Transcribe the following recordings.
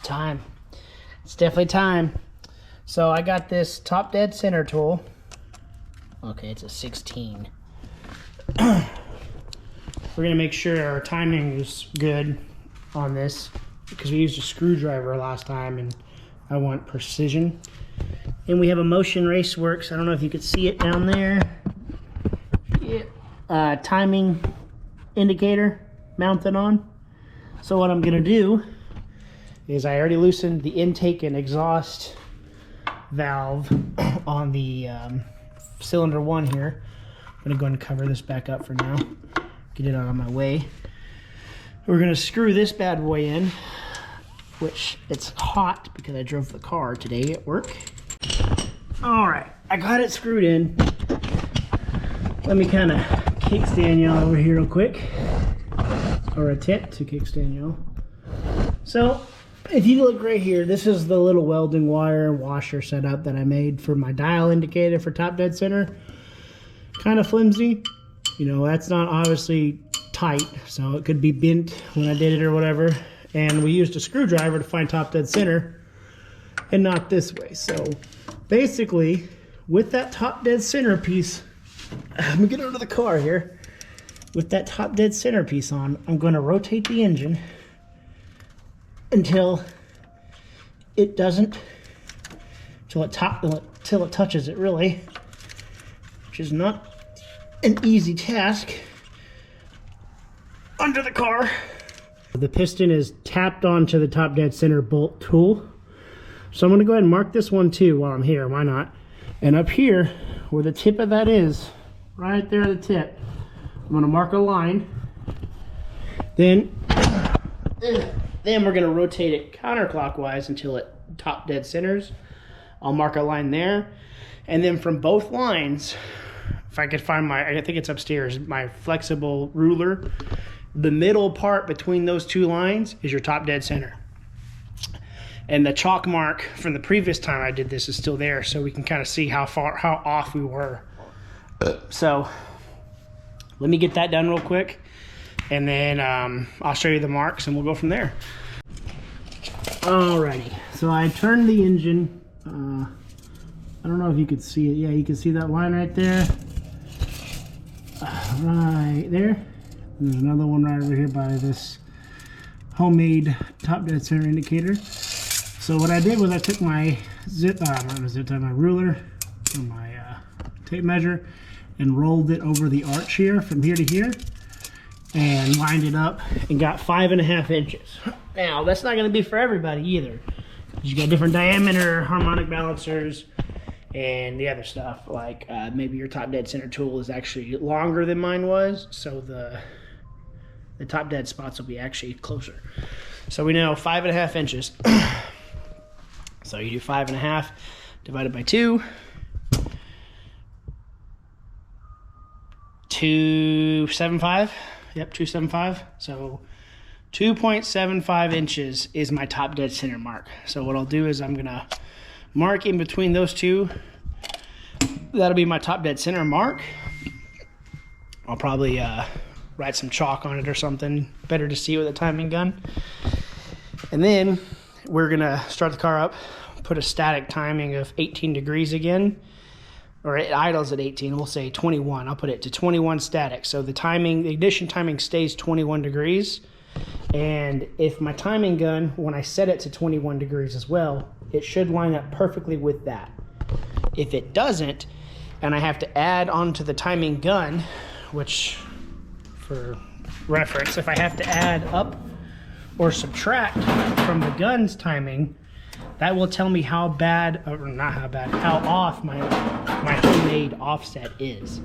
time. It's definitely time. So I got this top dead center tool. Okay, it's a 16. We're gonna make sure our timing is good on this because we used a screwdriver last time and I want precision. And we have a Motion Raceworks. I don't know if you could see it down there. Yeah. Timing indicator mounted on. So what I'm gonna do is I already loosened the intake and exhaust valve on the cylinder 1 here. I'm gonna go ahead and cover this back up for now. Get it out of my way. We're gonna screw this bad boy in, which it's hot because I drove the car today at work. All right, I got it screwed in. Let me kind of kickstand y'all over here real quick, or attempt to kickstand y'all. So, if you look right here, this is the little welding wire washer setup that I made for my dial indicator for top dead center. Kind of flimsy. You know, that's not obviously tight, so it could be bent when I did it or whatever. And we used a screwdriver to find top dead center and not this way. So basically, with that top dead center piece, let me get out of the car here. With that top dead center piece on, I'm going to rotate the engine until it doesn't, till it touches it really, which is not an easy task under the car. The piston is tapped onto the top dead center bolt tool. So I'm gonna go ahead and mark this one too while I'm here, why not? And up here, where the tip of that is, right there at the tip, I'm gonna mark a line. Then we're gonna rotate it counterclockwise until it top dead centers. I'll mark a line there. And then from both lines, if I could find I think it's upstairs, my flexible ruler, the middle part between those two lines is your top dead center. And the chalk mark from the previous time I did this is still there, so we can kind of see how off we were. So let me get that done real quick, and then I'll show you the marks and we'll go from there. Alrighty, so I turned the engine. I don't know if you could see it. Yeah, you can see that line right there. Right there. And there's another one right over here by this homemade top dead center indicator. So what I did was I took my my ruler and my tape measure and rolled it over the arch here from here to here and lined it up and got 5.5 inches. Now that's not going to be for everybody either. You got different diameter harmonic balancers and the other stuff, like maybe your top dead center tool is actually longer than mine was, so the top dead spots will be actually closer. So we know 5.5 inches. So you do 5.5 divided by 2. 275. Yep, 275. So 2.75 inches is my top dead center mark. So what I'll do is I'm gonna mark in between those two. That'll be my top dead center mark. I'll probably write some chalk on it or something. Better to see with a timing gun. And then we're gonna start the car up, put a static timing of 18 degrees again, or it idles at 18, we'll say 21. I'll put it to 21 static. So the ignition timing stays 21 degrees. And if my timing gun, when I set it to 21 degrees as well, it should line up perfectly with that. If it doesn't, and I have to add onto the timing gun, which for reference, if I have to add up or subtract from the gun's timing, that will tell me how bad, or not how bad, how off my homemade offset is.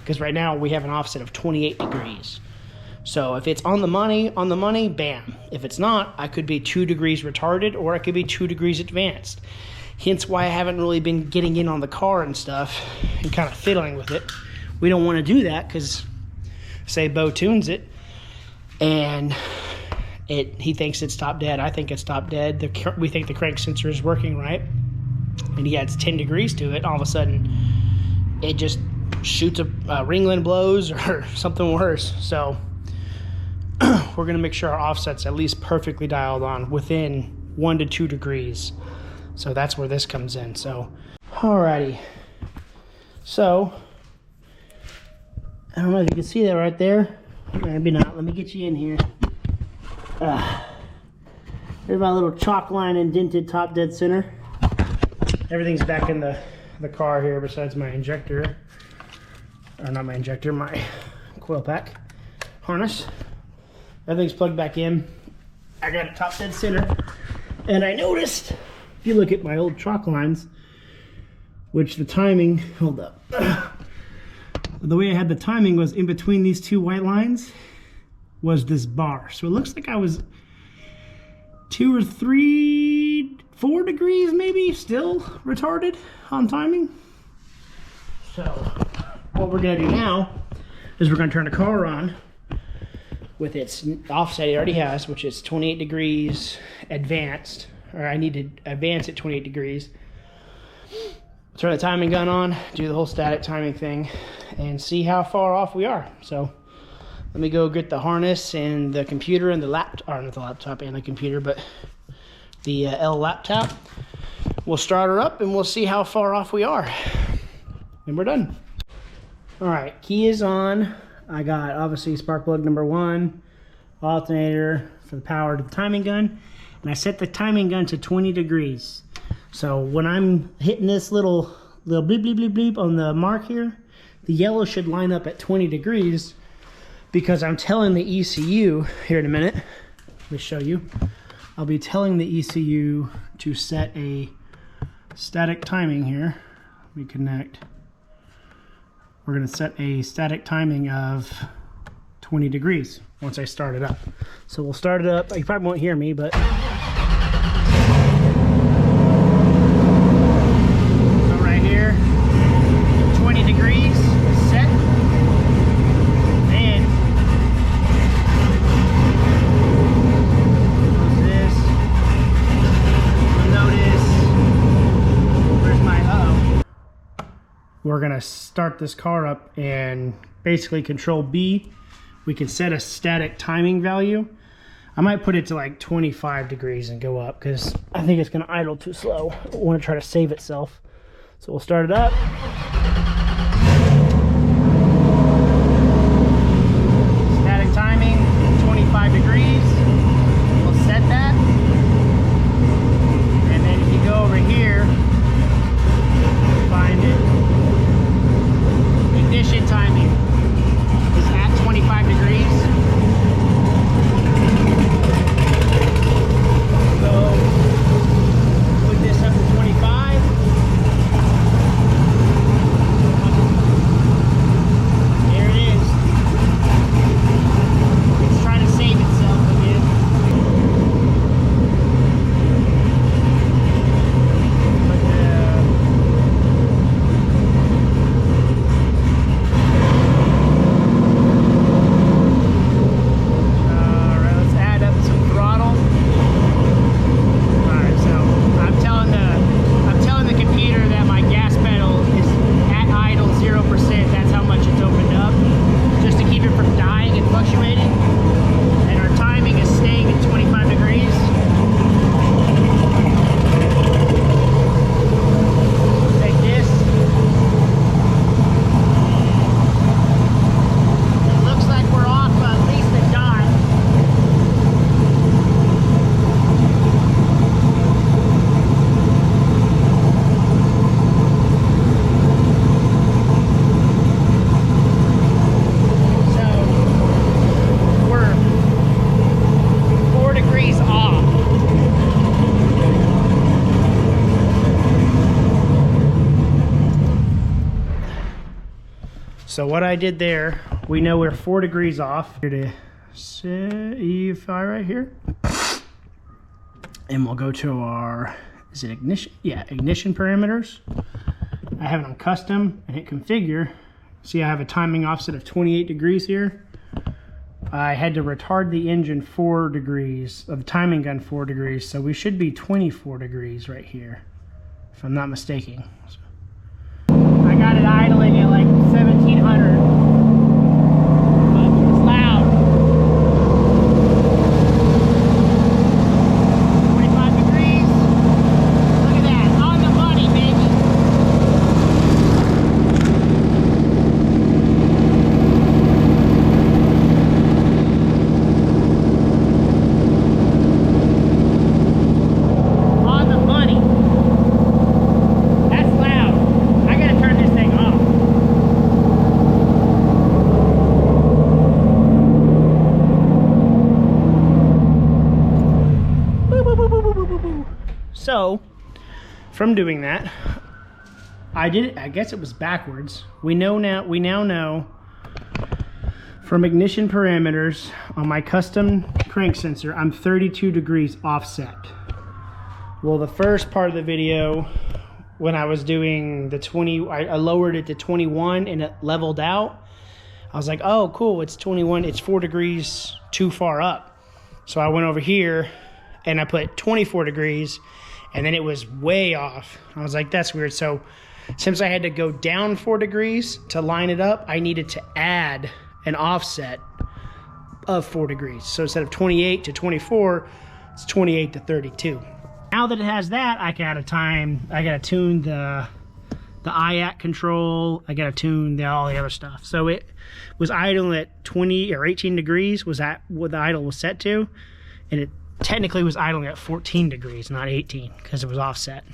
Because right now we have an offset of 28 degrees. So if it's on the money, bam. If it's not, I could be 2 degrees retarded or I could be 2 degrees advanced. Hence why I haven't really been getting in on the car and stuff and kind of fiddling with it. We don't want to do that because, say, Bo tunes it and he thinks it's top dead. I think it's top dead. We think the crank sensor is working right. And he adds 10 degrees to it. All of a sudden, it just shoots a ringland blows or something worse. So we're going to make sure our offset's at least perfectly dialed on within 1 to 2 degrees. So that's where this comes in. So, alrighty. So, I don't know if you can see that right there. Maybe not. Let me get you in here. There's my little chalk line indented top dead center. Everything's back in the car here besides my injector. Or not my injector, my coil pack harness. Everything's plugged back in. I got it top dead center. And I noticed, if you look at my old chalk lines, which the timing, hold up. The way I had the timing was in between these two white lines was this bar. So it looks like I was 2 or 3, 4 degrees maybe still retarded on timing. So what we're gonna do now is we're gonna turn the car on with its offset it already has, which is 28 degrees advanced, or I need to advance it 28 degrees. Turn the timing gun on, do the whole static timing thing, and see how far off we are. So let me go get the harness and the computer and the laptop, or not the laptop and the computer, but the L laptop. We'll start her up and we'll see how far off we are. And we're done. All right, key is on. I got obviously spark plug number 1, alternator for the power to the timing gun, and I set the timing gun to 20 degrees. So when I'm hitting this little bleep, bleep, bleep, bleep on the mark here, the yellow should line up at 20 degrees because I'm telling the ECU here in a minute. Let me show you. I'll be telling the ECU to set a static timing here. Let me connect. We're going to set a static timing of 20 degrees once I start it up. So we'll start it up. You probably won't hear me, but right here, 20 degrees set. Then close this. You'll notice where's my we're gonna start this car up and basically control B. We can set a static timing value. I might put it to like 25 degrees and go up because I think it's gonna idle too slow. I want to try to save itself. So we'll start it up. Static timing, 25 degrees. We'll set that. And then if you go over here, find it. Ignition timing is at 25 degrees. So put this up to 25. There it is. It's trying to save itself again. So what I did there, we know we're 4 degrees off. Here to EFI right here. And we'll go to our, is it ignition? Yeah, ignition parameters. I have it on custom and hit configure. See, I have a timing offset of 28 degrees here. I had to retard the engine 4 degrees, of the timing gun 4 degrees, so we should be 24 degrees right here, if I'm not mistaken. So I got it idling at like 1700, but it's loud. 25 degrees. So from doing that, I guess it was backwards. We now know from ignition parameters on my custom crank sensor, I'm 32 degrees offset. Well, the first part of the video, when I was doing the 20, I lowered it to 21 and it leveled out. I was like, oh, cool, it's 21, it's 4 degrees too far up. So I went over here and I put 24 degrees and then it was way off. I was like, that's weird. So since I had to go down 4 degrees to line it up, I needed to add an offset of 4 degrees. So instead of 28 to 24, it's 28 to 32. Now that it has that, I gotta tune the IAC control. I gotta tune all the other stuff. So it was idling at 20 or 18 degrees, was that what the idle was set to? And it technically was idling at 14 degrees, not 18, because it was offset.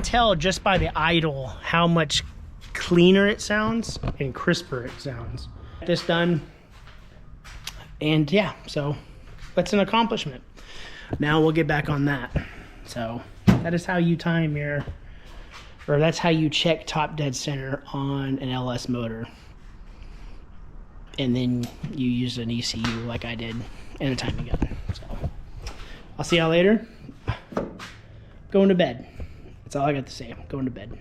Tell just by the idle how much cleaner it sounds and crisper it sounds. This done, and yeah, so that's an accomplishment. Now we'll get back on that. So that is how you time your, or that's how you check top dead center on an LS motor, and then you use an ECU like I did and a timing gun. So I'll see y'all later. Going to bed. That's all I got to say. I'm going to bed.